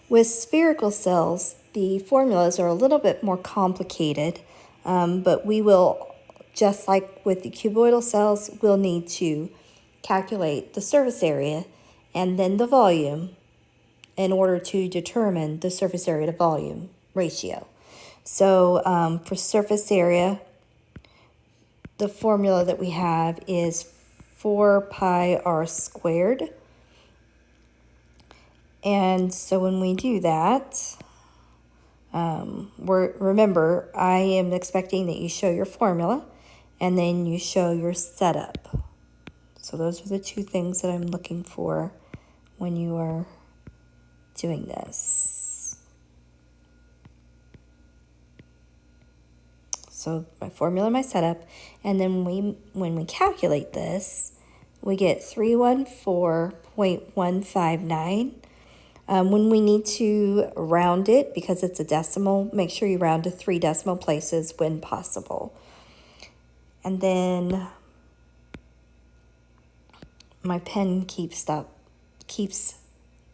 With spherical cells, the formulas are a little bit more complicated, but we will, just like with the cuboidal cells, we'll need to calculate the surface area and then the volume in order to determine the surface area to volume ratio. So for surface area, the formula that we have is 4 pi r squared. And so when we do that, remember, I am expecting that you show your formula and then you show your setup. So those are the two things that I'm looking for when you are doing this. So my formula, my setup, and then when we calculate this, we get 314.159. When we need to round it, because it's a decimal, make sure you round to 3 decimal places when possible. And then my pen keeps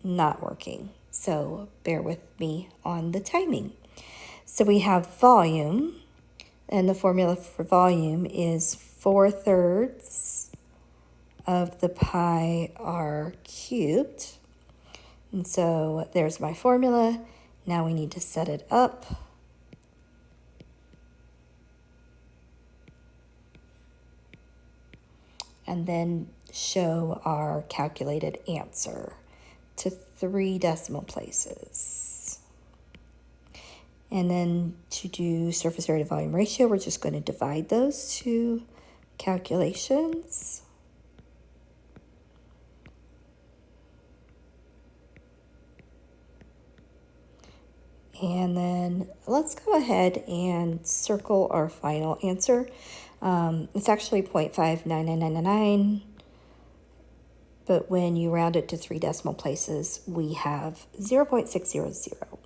not working, so bear with me on the timing. So we have volume, and the formula for volume is 4/3 of the pi r cubed. And so there's my formula. Now we need to set it up. And then show our calculated answer to 3 decimal places. And then to do surface area to volume ratio, we're just going to divide those two calculations. And then let's go ahead and circle our final answer. It's actually 0.59999, but when you round it to 3 decimal places, we have 0.600.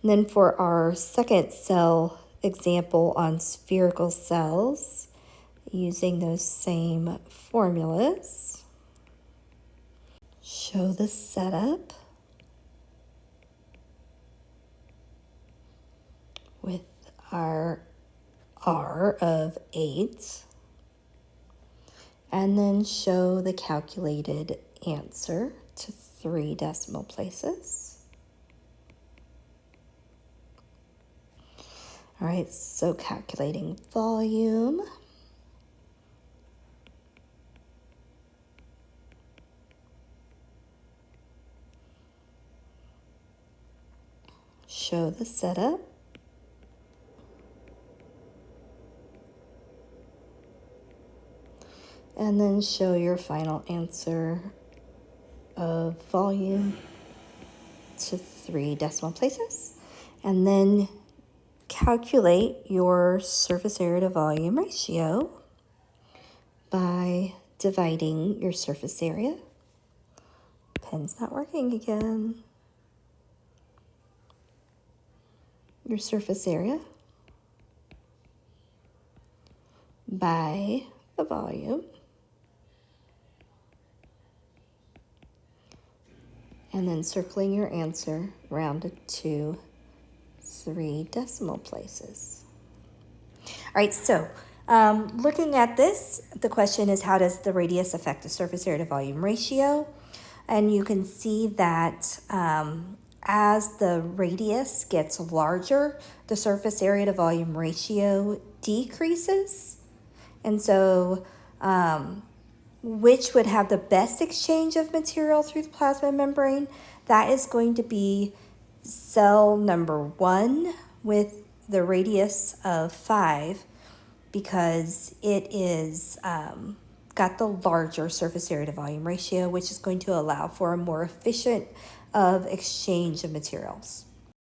And then for our second cell example on spherical cells, using those same formulas, show the setup with our R of 8, and then show the calculated answer to 3 decimal places. All right, so calculating volume. Show the setup. And then show your final answer of volume to 3 decimal places. And then calculate your surface area to volume ratio by dividing your surface area. Pen's not working again. Your surface area by the volume. And then circling your answer, rounded to 3 decimal places. All right, so looking at this, the question is, how does the radius affect the surface area to volume ratio? And you can see that as the radius gets larger, the surface area to volume ratio decreases. And so which would have the best exchange of material through the plasma membrane? That is going to be cell number 1 with the radius of 5, because it is got the larger surface area to volume ratio, which is going to allow for a more efficient of exchange of materials.